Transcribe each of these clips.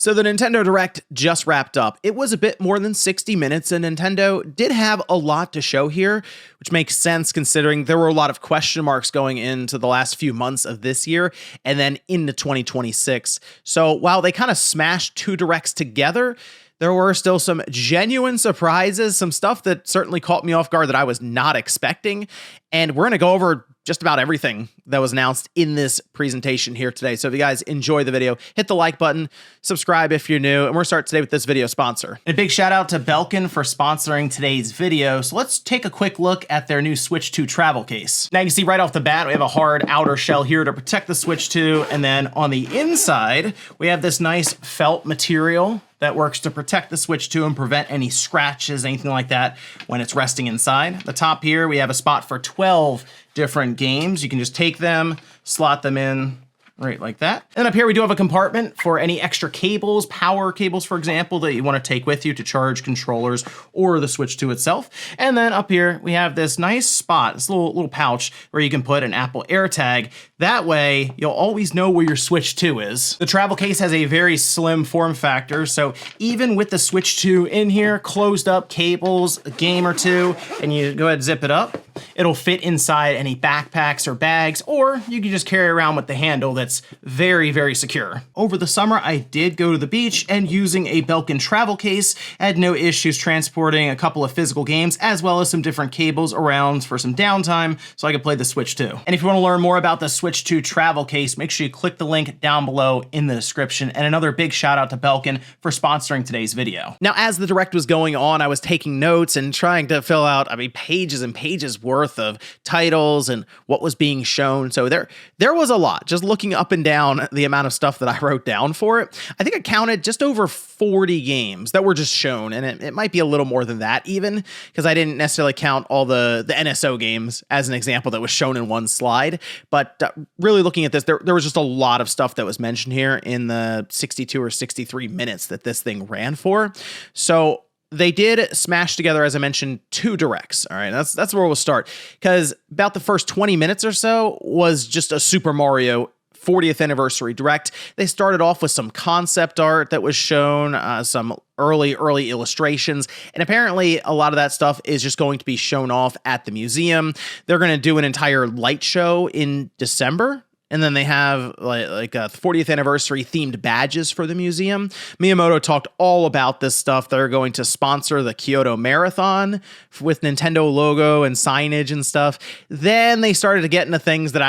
So the Nintendo Direct just wrapped up. It was a bit more than 60 minutes, and Nintendo did have a lot to show here, which makes sense considering there were a lot of question marks going into the last few months of this year and then into 2026. So while they kind of smashed two Directs together, there were still some genuine surprises, some stuff that certainly caught me off guard that I was not expecting. And we're going to go over just about everything that was announced in this presentation here today. So if you guys enjoy the video, hit the like button, subscribe if you're new, and we're going to start today with this video sponsor. And a big shout out to Belkin for sponsoring today's video. So let's take a quick look at their new Switch 2 travel case. Now you can see right off the bat, we have a hard outer shell here to protect the Switch 2. And then on the inside, we have this nice felt material that works to protect the Switch 2 and prevent any scratches, anything like that when it's resting inside. At the top here, we have a spot for 12 different games. You can just take them, slot them in right like that. And up here, we do have a compartment for any extra cables, power cables, for example, that you want to take with you to charge controllers or the Switch 2 itself. And then up here, we have this nice spot, this little pouch where you can put an Apple AirTag. That way, you'll always know where your Switch 2 is. The travel case has a very slim form factor, so even with the Switch 2 in here, closed up cables, a game or two, and you go ahead and zip it up, it'll fit inside any backpacks or bags, or you can just carry around with the handle that's very, very secure. Over the summer, I did go to the beach, and using a Belkin travel case, I had no issues transporting a couple of physical games, as well as some different cables around for some downtime, so I could play the Switch 2. And if you want to learn more about the Switch 2 travel case, make sure you click the link down below in the description. And another big shout out to Belkin for sponsoring today's video. Now, as the Direct was going on, I was taking notes and trying to fill out, pages and pages worth of titles and what was being shown. So there was a lot. Just looking up and down the amount of stuff that I wrote down for it, I think I counted just over 40 games that were just shown. And it might be a little more than that even, because I didn't necessarily count all the NSO games as an example that was shown in one slide. But really looking at this, there was just a lot of stuff that was mentioned here in the 62 or 63 minutes that this thing ran for. So they did smash together, as I mentioned, two Directs. All right, that's where we'll start, because about the first 20 minutes or so was just a Super Mario 40th anniversary Direct. They started off with some concept art that was shown, some early illustrations, and apparently a lot of that stuff is just going to be shown off at the museum. They're going to do an entire light show in December. And then they have like a 40th anniversary themed badges for the museum. Miyamoto talked all about this stuff. They're going to sponsor the Kyoto Marathon with Nintendo logo and signage and stuff. Then they started to get into things that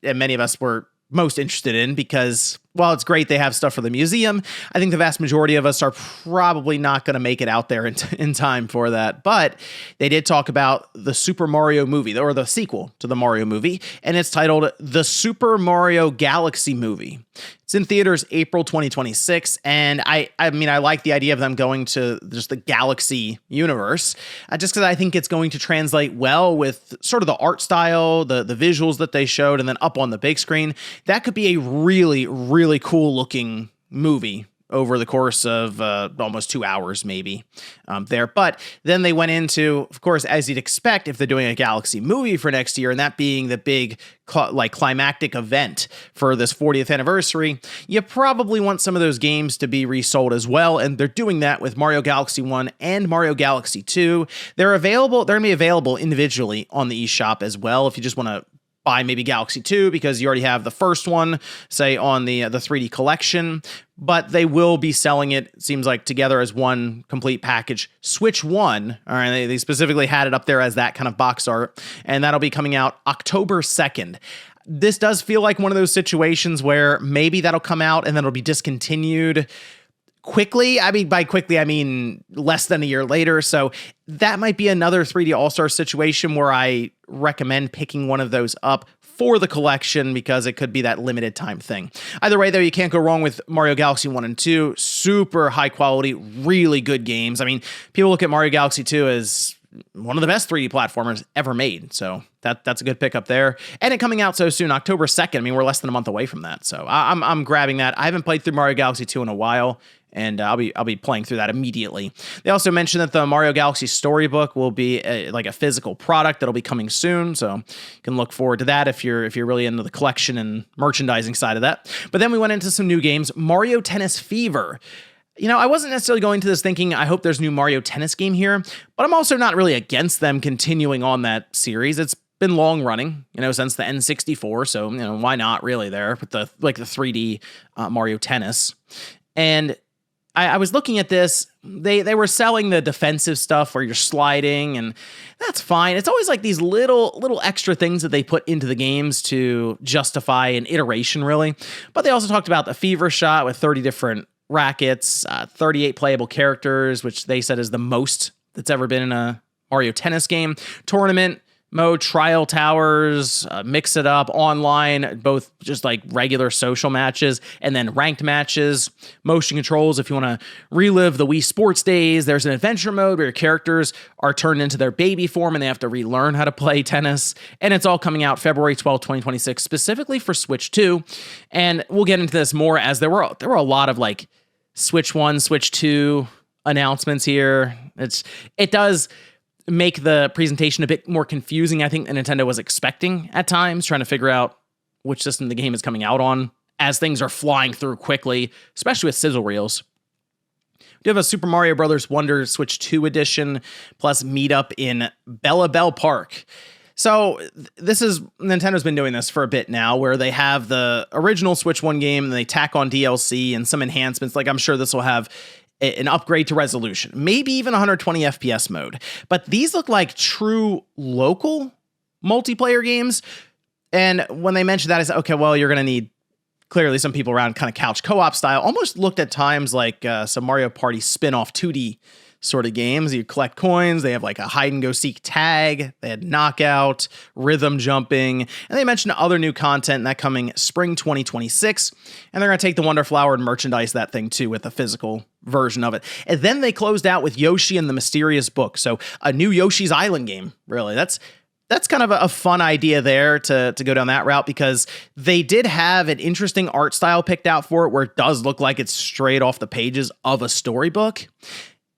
and many of us were most interested in, because while it's great they have stuff for the museum, I think the vast majority of us are probably not going to make it out there in time for that. But they did talk about the Super Mario movie, or the sequel to the Mario movie, and it's titled The Super Mario Galaxy Movie. It's in theaters April 2026, and I like the idea of them going to just the Galaxy universe, just because I think it's going to translate well with sort of the art style, the visuals that they showed, and then up on the big screen. That could be a really cool looking movie over the course of almost 2 hours maybe there. But then they went into, of course, as you'd expect if they're doing a Galaxy movie for next year, and that being the big climactic event for this 40th anniversary, you probably want some of those games to be resold as well. And they're doing that with Mario Galaxy 1 and Mario Galaxy 2. They're going to be available individually on the eShop as well if you just want to buy maybe Galaxy 2 because you already have the first one, say on the 3D collection, but they will be selling it seems like together as one complete package. Switch 1, all right, they specifically had it up there as that kind of box art, and that'll be coming out October 2nd. This does feel like one of those situations where maybe that'll come out and then it'll be discontinued quickly. By quickly, I mean less than a year later. So that might be another 3D All-Star situation where I recommend picking one of those up for the collection because it could be that limited time thing. Either way, though, you can't go wrong with Mario Galaxy 1 and 2. Super high quality, really good games. I mean, people look at Mario Galaxy 2 as one of the best 3D platformers ever made. So that's a good pickup there. And it coming out so soon, October 2nd. I mean, we're less than a month away from that. So I'm grabbing that. I haven't played through Mario Galaxy 2 in a while, and I'll be playing through that immediately. They also mentioned that the Mario Galaxy Storybook will be like a physical product that'll be coming soon, so you can look forward to that if you're really into the collection and merchandising side of that. But then we went into some new games. Mario Tennis Fever. You know, I wasn't necessarily going to this thinking, I hope there's a new Mario Tennis game here, but I'm also not really against them continuing on that series. It's been long running, since the N64, so, why not really there with the 3D Mario Tennis. And I was looking at this, they were selling the defensive stuff where you're sliding, and that's fine. It's always like these little extra things that they put into the games to justify an iteration, really. But they also talked about the Fever Shot with 30 different rackets, 38 playable characters, which they said is the most that's ever been in a Mario Tennis game. Tournament mode, trial towers, mix it up, online, both just like regular social matches and then ranked matches, motion controls if you want to relive the Wii Sports days. There's an adventure mode where your characters are turned into their baby form and they have to relearn how to play tennis. And it's all coming out February 12th, 2026, specifically for Switch 2. And we'll get into this more as there were a lot of like Switch 1, Switch 2 announcements here. It does make the presentation a bit more confusing, I think, than Nintendo was expecting at times, trying to figure out which system the game is coming out on as things are flying through quickly, especially with sizzle reels. We do have a Super Mario Bros. Wonder Switch 2 edition, plus meetup in Bella Bell Park. So Nintendo's been doing this for a bit now, where they have the original Switch 1 game, and they tack on DLC and some enhancements. Like, I'm sure this will have an upgrade to resolution, maybe even 120 FPS mode. But these look like true local multiplayer games. And when they mentioned that, I said, okay, well, you're going to need clearly some people around kind of couch co-op style. Almost looked at times like some Mario Party spin-off 2D sort of games. You collect coins. They have like a hide and go seek tag. They had knockout, rhythm jumping, and they mentioned other new content that coming spring 2026. And they're going to take the Wonder Flower and merchandise that thing too with a physical version of it. And then they closed out with Yoshi and the Mysterious Book. So a new Yoshi's Island game, really. That's kind of a fun idea there to go down that route, because they did have an interesting art style picked out for it where it does look like it's straight off the pages of a storybook.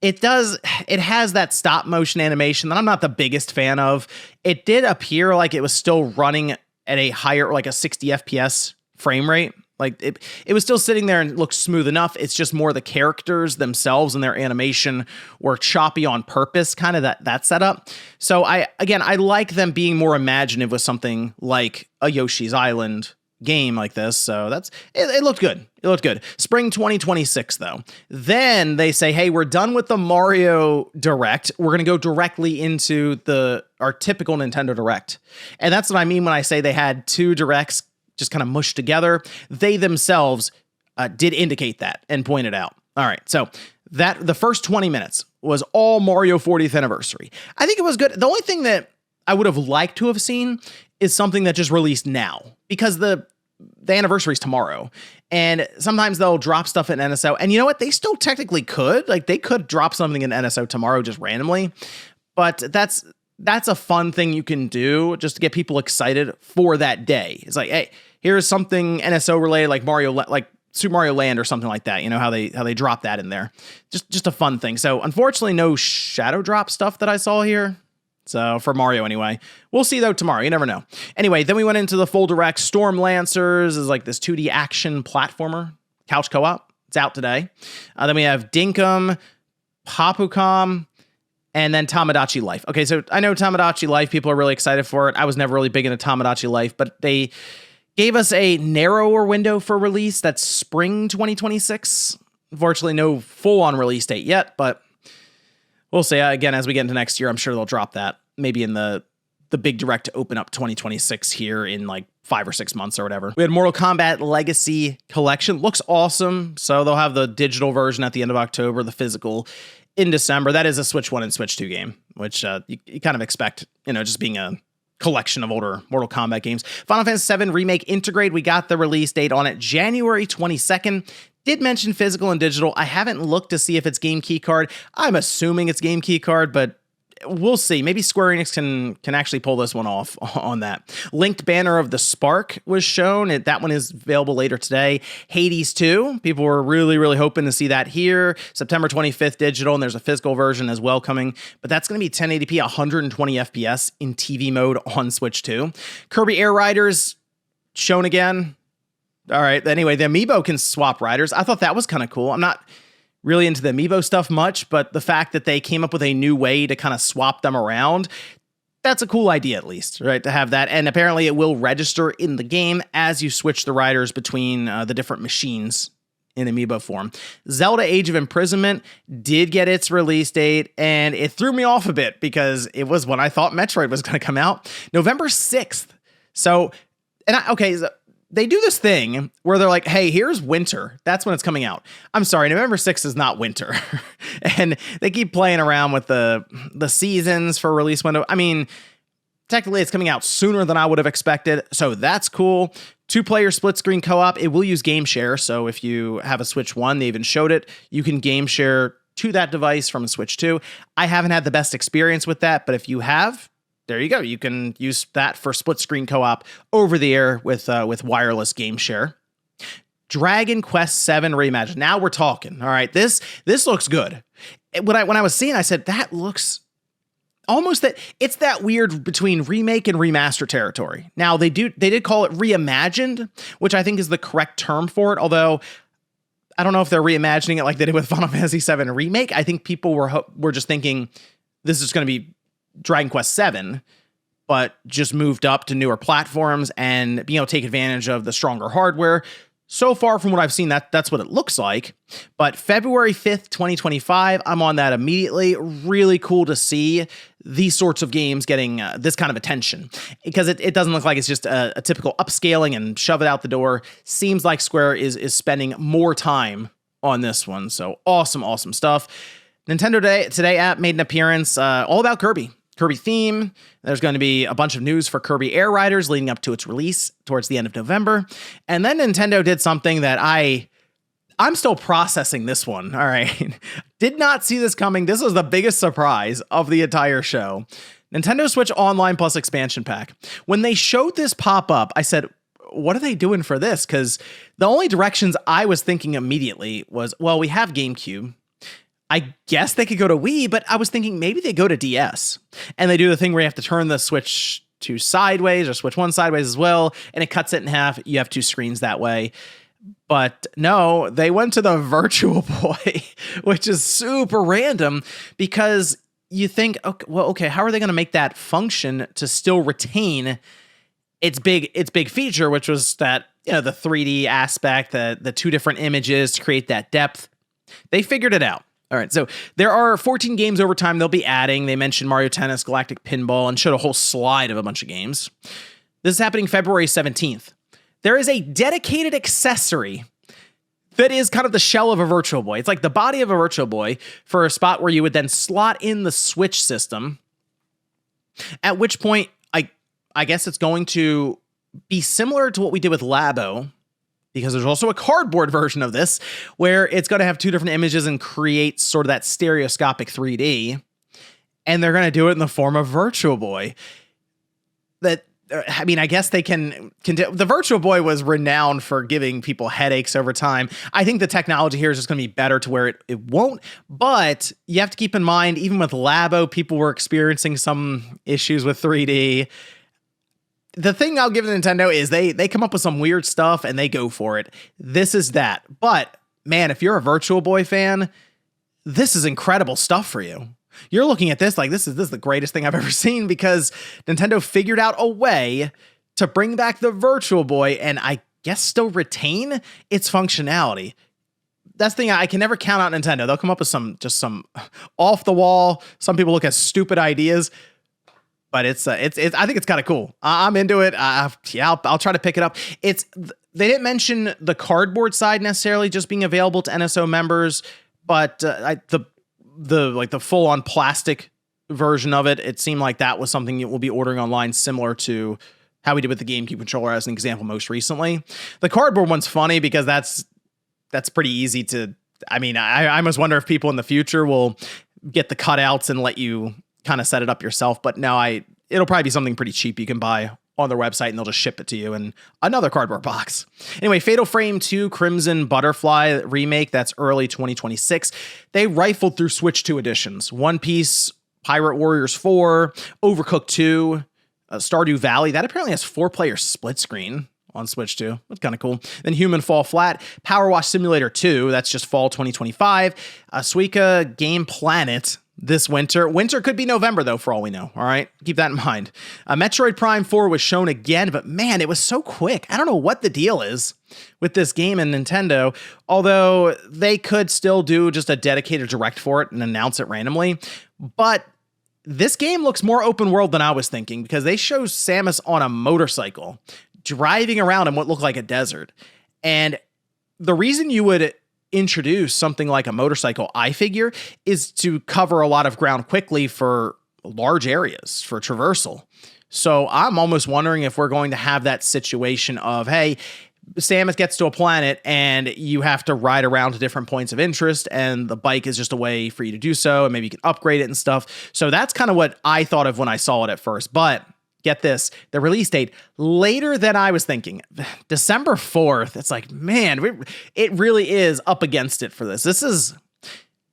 It has that stop motion animation that I'm not the biggest fan of. It did appear like it was still running at a higher, like a 60 FPS frame rate. Like it was still sitting there and looked smooth enough. It's just more the characters themselves and their animation were choppy on purpose, kind of that setup. So I like them being more imaginative with something like a Yoshi's Island game like this. So it looked good. It looked good. Spring 2026 though. Then they say, hey, we're done with the Mario Direct. We're going to go directly into our typical Nintendo Direct. And that's what I mean when I say they had two directs just kind of mushed together. They themselves did indicate that and point it out. All right. So the first 20 minutes was all Mario 40th anniversary. I think it was good. The only thing that I would have liked to have seen is something that just released now, because the anniversary is tomorrow, and sometimes they'll drop stuff at NSO, and you know what? They still technically could, like they could drop something in NSO tomorrow just randomly, but that's a fun thing you can do just to get people excited for that day. It's like, hey, here's something NSO related, like Super Mario Land or something like that. You know how they drop that in there. Just a fun thing. So unfortunately, no shadow drop stuff that I saw here. So for Mario anyway. We'll see though tomorrow. You never know. Anyway, then we went into the full direct. Storm Lancers is like this 2D action platformer, couch co-op. It's out today. Then we have Dinkum, Papucom, and then Tamagotchi Life. Okay, so I know Tamagotchi Life, people are really excited for it. I was never really big into Tamagotchi Life, but they gave us a narrower window for release. That's spring 2026. Unfortunately, no full-on release date yet, but we'll see. Again, as we get into next year, I'm sure they'll drop that maybe in the big direct to open up 2026 here in like 5 or 6 months or whatever. We had Mortal Kombat Legacy Collection. Looks awesome. So they'll have the digital version at the end of October, the physical in December. That is a Switch 1 and Switch 2 game, which you kind of expect, just being a collection of older Mortal Kombat games. Final Fantasy VII Remake Integrate. We got the release date on it, January 22nd. Did mention physical and digital. I haven't looked to see if it's game key card. I'm assuming it's game key card, but we'll see. Maybe Square Enix can actually pull this one off on that. Linked Banner of the Spark was shown. That one is available later today. Hades 2. People were really, really hoping to see that here. September 25th digital, and there's a physical version as well coming. But that's going to be 1080p, 120 FPS in TV mode on Switch 2. Kirby Air Riders shown again. All right. Anyway, the Amiibo can swap riders. I thought that was kind of cool. I'm not really into the Amiibo stuff much, but the fact that they came up with a new way to kind of swap them around, that's a cool idea, at least, right? To have that. And apparently it will register in the game as you switch the riders between the different machines in Amiibo form. Zelda Age of Imprisonment did get its release date, and it threw me off a bit because it was when I thought Metroid was going to come out, November 6th. So, they do this thing where they're like, hey, here's winter. That's when it's coming out. I'm sorry, November 6th is not winter. And they keep playing around with the seasons for release window. I mean, technically it's coming out sooner than I would have expected, so that's cool. 2-player split screen co-op. It will use game share, so if you have a Switch 1, they even showed it, you can game share to that device from a Switch 2. I haven't had the best experience with that, but if you have, there you go. You can use that for split screen co-op over the air with wireless game share. Dragon Quest VII Reimagined. Now we're talking. All right, this looks good. When I was seeing, I said that looks almost that it's that weird between remake and remaster territory. Now they did call it reimagined, which I think is the correct term for it. Although I don't know if they're reimagining it like they did with Final Fantasy VII Remake. I think people were just thinking this is going to be Dragon Quest VII, but just moved up to newer platforms and being able to take advantage of the stronger hardware. So far from what I've seen, that's what it looks like. But February 5th, 2025, I'm on that immediately. Really cool to see these sorts of games getting this kind of attention, because it doesn't look like it's just a typical upscaling and shove it out the door. Seems like Square is spending more time on this one. So awesome stuff. Nintendo Today app made an appearance, all about Kirby theme. There's going to be a bunch of news for Kirby Air Riders leading up to its release towards the end of November. And then Nintendo did something that I'm still processing this one. All right. Did not see this coming. This was the biggest surprise of the entire show. Nintendo Switch Online Plus expansion pack. When they showed this pop up, I said, what are they doing for this? Because the only directions I was thinking immediately was, well, we have GameCube. I guess they could go to Wii, but I was thinking maybe they go to DS and they do the thing where you have to turn the Switch 2 sideways or Switch 1 sideways as well, and it cuts it in half. You have 2 screens that way. But no, they went to the Virtual Boy, which is super random because you think, okay, how are they going to make that function to still retain its big feature, which was that, the 3D aspect, the 2 different images to create that depth. They figured it out. All right, so there are 14 games over time they'll be adding. They mentioned Mario Tennis, Galactic Pinball, and showed a whole slide of a bunch of games. This is happening February 17th. There is a dedicated accessory that is kind of the shell of a Virtual Boy. It's like the body of a Virtual Boy for a spot where you would then slot in the Switch system, at which point I guess it's going to be similar to what we did with Labo, because there's also a cardboard version of this where it's going to have 2 different images and create sort of that stereoscopic 3D. And they're going to do it in the form of Virtual Boy. I guess they can do. The Virtual Boy was renowned for giving people headaches over time. I think the technology here is just going to be better to where it won't. But you have to keep in mind, even with Labo, people were experiencing some issues with 3D. The thing I'll give Nintendo is they come up with some weird stuff and they go for it. This is that. But man, if you're a Virtual Boy fan, this is incredible stuff for you. You're looking at this like this is the greatest thing I've ever seen, because Nintendo figured out a way to bring back the Virtual Boy and I guess still retain its functionality. That's the thing, I can never count out Nintendo. They'll come up with some off the wall. Some people look at stupid ideas. But it's I think it's kind of cool. I'm into it. I'll try to pick it up. They didn't mention the cardboard side necessarily just being available to NSO members, but the full on plastic version of it, it seemed like that was something you will be ordering online, similar to how we did with the GameCube controller as an example most recently. The cardboard one's funny because that's pretty easy to. I mean, I must wonder if people in the future will get the cutouts and let you kind of set it up yourself. But no, it'll probably be something pretty cheap you can buy on their website, and they'll just ship it to you in another cardboard box. Anyway, Fatal Frame 2 Crimson Butterfly remake, that's early 2026. They rifled through Switch 2 editions. One Piece, Pirate Warriors 4, Overcooked 2, Stardew Valley. That apparently has 4-player split screen on Switch 2. That's kind of cool. Then Human Fall Flat, Power Wash Simulator 2, that's just fall 2025. Suika Game Planet, this winter. Winter could be November, though, for all we know. All right? Keep that in mind. Metroid Prime 4 was shown again, but man, it was so quick. I don't know what the deal is with this game and Nintendo, although they could still do just a dedicated direct for it and announce it randomly. But this game looks more open world than I was thinking, because they show Samus on a motorcycle driving around in what looked like a desert. And the reason you would introduce something like a motorcycle, I figure, is to cover a lot of ground quickly for large areas, for traversal. So I'm almost wondering if we're going to have that situation of, hey, Samus gets to a planet and you have to ride around to different points of interest, and the bike is just a way for you to do so, and maybe you can upgrade it and stuff. So that's kind of what I thought of when I saw it at first. But get this, the release date later than I was thinking. December 4th. It's like, man, it really is up against it for this. This is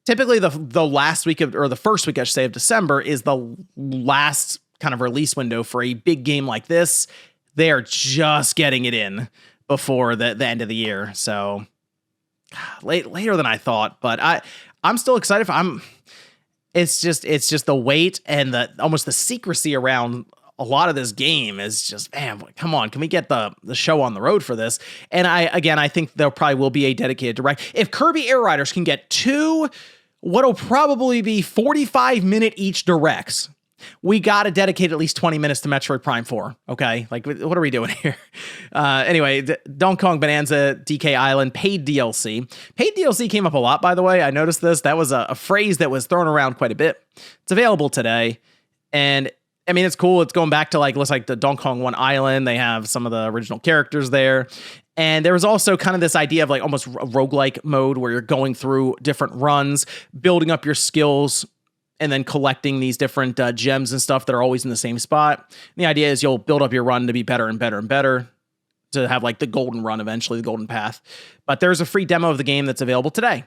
typically the last week of, or the first week, I should say, of December is the last kind of release window for a big game like this. They are just getting it in before the end of the year. So later than I thought, but I'm still excited. It's just the wait and almost the secrecy around a lot of this game is just, man, come on, can we get the show on the road for this? And I think there probably will be a dedicated direct. If Kirby Air Riders can get 2, what'll probably be 45-minute each directs, we got to dedicate at least 20 minutes to Metroid Prime 4. Okay. Like, what are we doing here? Anyway, Donkey Kong Bonanza DK Island paid DLC. Paid DLC came up a lot, by the way. I noticed this. That was a phrase that was thrown around quite a bit. It's available today. And I mean, it's cool. It's going back to looks like the Donkey Kong 1 Island. They have some of the original characters there. And there was also kind of this idea of almost a roguelike mode where you're going through different runs, building up your skills, and then collecting these different gems and stuff that are always in the same spot. And the idea is you'll build up your run to be better and better and better, to have the golden run eventually, the golden path. But there's a free demo of the game that's available today.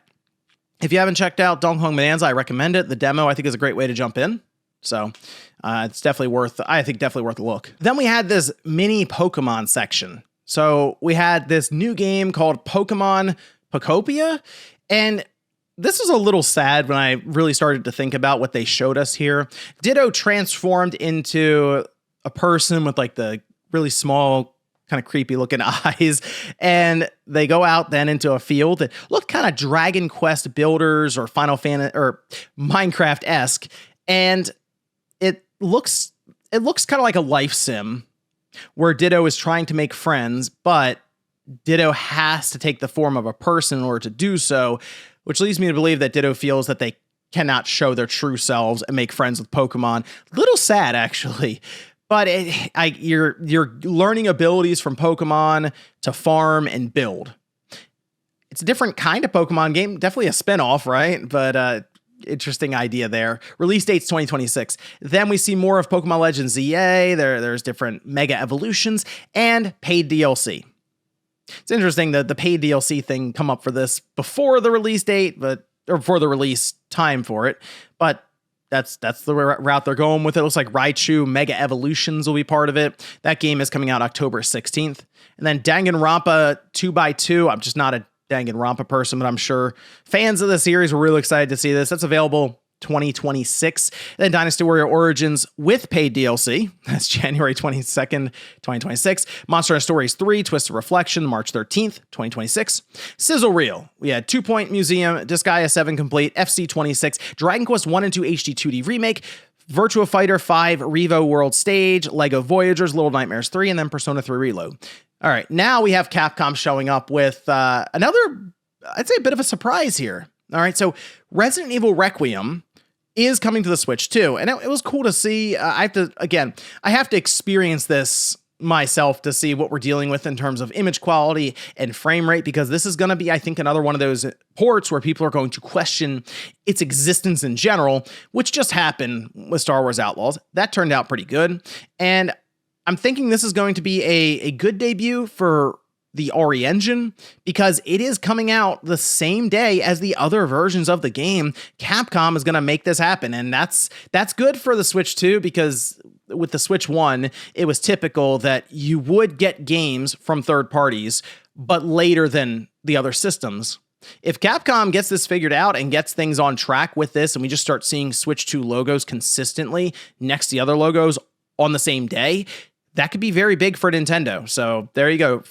If you haven't checked out Donkey Kong Bonanza, I recommend it. The demo, I think, is a great way to jump in. So it's definitely worth a look. Then we had this mini Pokemon section. So we had this new game called Pokemon Pokopia, and this was a little sad when I really started to think about what they showed us here. Ditto transformed into a person with the really small, kind of creepy looking eyes. And they go out then into a field that looked kind of Dragon Quest Builders or Final Fantasy or Minecraft-esque. And it looks kind of like a life sim where Ditto is trying to make friends, but Ditto has to take the form of a person in order to do so, which leads me to believe that Ditto feels that they cannot show their true selves and make friends with Pokemon. Little sad, actually. But you're learning abilities from Pokemon to farm and build. It's a different kind of Pokemon game. Definitely a spinoff, right? But interesting idea there. Release date's 2026. Then we see more of Pokemon Legends ZA. There's different Mega Evolutions and paid DLC. It's interesting that the paid DLC thing come up for this before the release date, or before the release time for it. But that's the route they're going with it. It looks like Raichu Mega Evolutions will be part of it. That game is coming out October 16th. And then Danganronpa 2x2. I'm just not a Danganronpa person, but I'm sure fans of the series were really excited to see this. That's available 2026. Then Dynasty Warrior Origins with paid DLC. That's January 22nd, 2026. Monster Hunter Stories 3, Twisted Reflection, March 13th, 2026. Sizzle Reel. We had 2 Point Museum, Disgaea 7 Complete, FC 26, Dragon Quest 1 and 2 HD 2D Remake, Virtua Fighter 5 Revo World Stage, Lego Voyagers, Little Nightmares 3, and then Persona 3 Reload. All right, now we have Capcom showing up with another, I'd say, a bit of a surprise here. All right, so Resident Evil Requiem is coming to the Switch too, and it was cool to see. I have to experience this, myself to see what we're dealing with in terms of image quality and frame rate, because this is going to be, I think, another one of those ports where people are going to question its existence in general, which just happened with Star Wars Outlaws. That turned out pretty good. And I'm thinking this is going to be a good debut for the RE engine, because it is coming out the same day as the other versions of the game. Capcom is going to make this happen, and that's good for the Switch 2, because with the Switch 1, it was typical that you would get games from third parties, but later than the other systems. If Capcom gets this figured out and gets things on track with this, and we just start seeing Switch 2 logos consistently next to the other logos on the same day, that could be very big for Nintendo. So there you go.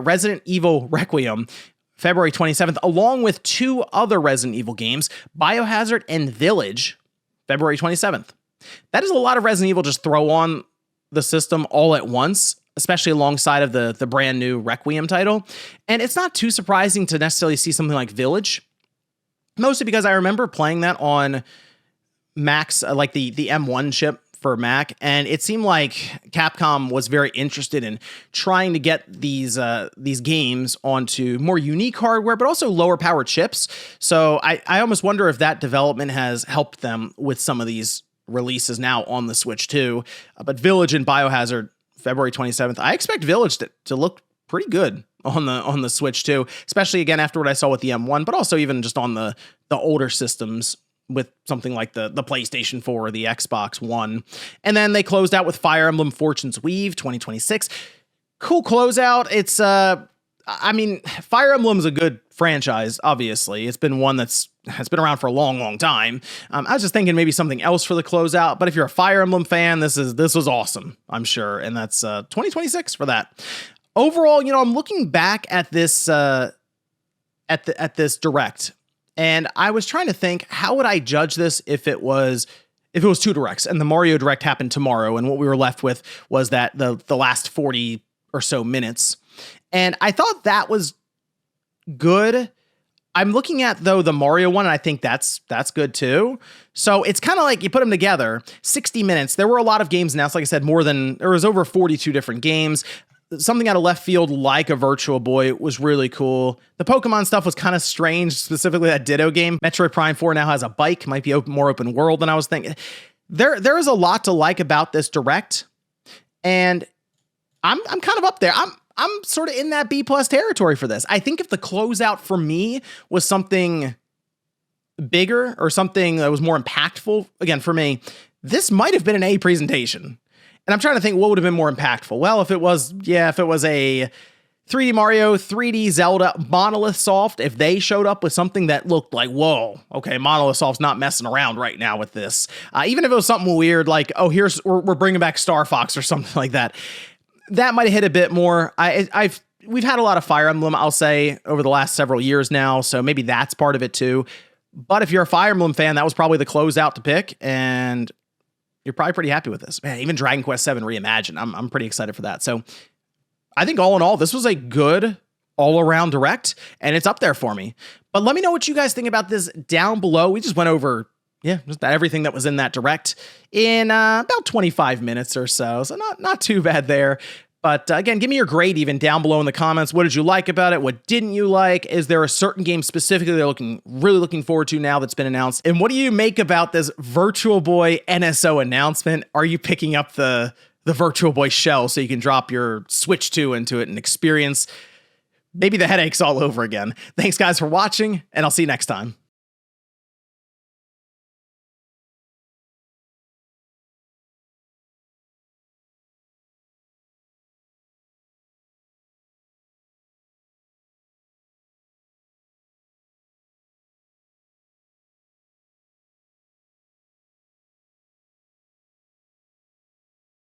Resident Evil Requiem, February 27th, along with 2 other Resident Evil games, Biohazard and Village, February 27th. That is a lot of Resident Evil just throw on the system all at once, especially alongside of the brand new Requiem title. And it's not too surprising to necessarily see something like Village, mostly because I remember playing that on Macs, like the M1 chip for Mac, and it seemed like Capcom was very interested in trying to get these games onto more unique hardware, but also lower power chips. So I almost wonder if that development has helped them with some of these releases now on the Switch 2. But Village and Biohazard, February 27th. I expect Village to look pretty good on the Switch 2, especially again after what I saw with the M1, but also even just on the older systems, with something like the PlayStation 4 or the Xbox One. And then they closed out with Fire Emblem Fortune's Weave 2026. Cool closeout. It's, I mean, Fire Emblem's a good franchise, obviously. It's been one has been around for a long, long time. I was just thinking maybe something else for the closeout, but if you're a Fire Emblem fan, this was awesome, I'm sure. And that's 2026 for that. Overall, I'm looking back at this at this Direct, and I was trying to think, how would I judge this if it was 2 Directs and the Mario Direct happened tomorrow, and what we were left with was that the last 40 or so minutes. And I thought that was good. I'm looking at, though, the Mario one, and I think that's good too. So it's kind of like you put them together, 60 minutes. There were a lot of games announced. Like I said, there was over 42 different games. Something out of left field like a Virtual Boy was really cool. The Pokemon stuff was kind of strange, specifically that Ditto game. Metroid Prime 4 now has a bike, might be more open world than I was thinking. There is a lot to like about this Direct, and I'm kind of up there. I'm sort of in that B+ territory for this. I think if the closeout for me was something bigger or something that was more impactful, again, for me, this might have been an A presentation. And I'm trying to think what would have been more impactful. Well, if it was a 3D Mario, 3D Zelda, Monolith Soft, if they showed up with something that looked like, whoa, okay, Monolith Soft's not messing around right now with this. Even if it was something weird, like, oh, we're bringing back Star Fox or something like that, that might have hit a bit more. We've had a lot of Fire Emblem, I'll say, over the last several years now, so maybe that's part of it too. But if you're a Fire Emblem fan, that was probably the closeout to pick, and you're probably pretty happy with this. Man, even Dragon Quest VII Reimagined, I'm pretty excited for that. So I think all in all, this was a good all-around Direct, and it's up there for me. But let me know what you guys think about this down below. We just went over, just about everything that was in that Direct in about 25 minutes or so. So not too bad there. But again, give me your grade even down below in the comments. What did you like about it? What didn't you like? Is there a certain game specifically they're really looking forward to now that's been announced? And what do you make about this Virtual Boy NSO announcement? Are you picking up the Virtual Boy shell so you can drop your Switch 2 into it and experience maybe the headaches all over again? Thanks, guys, for watching, and I'll see you next time.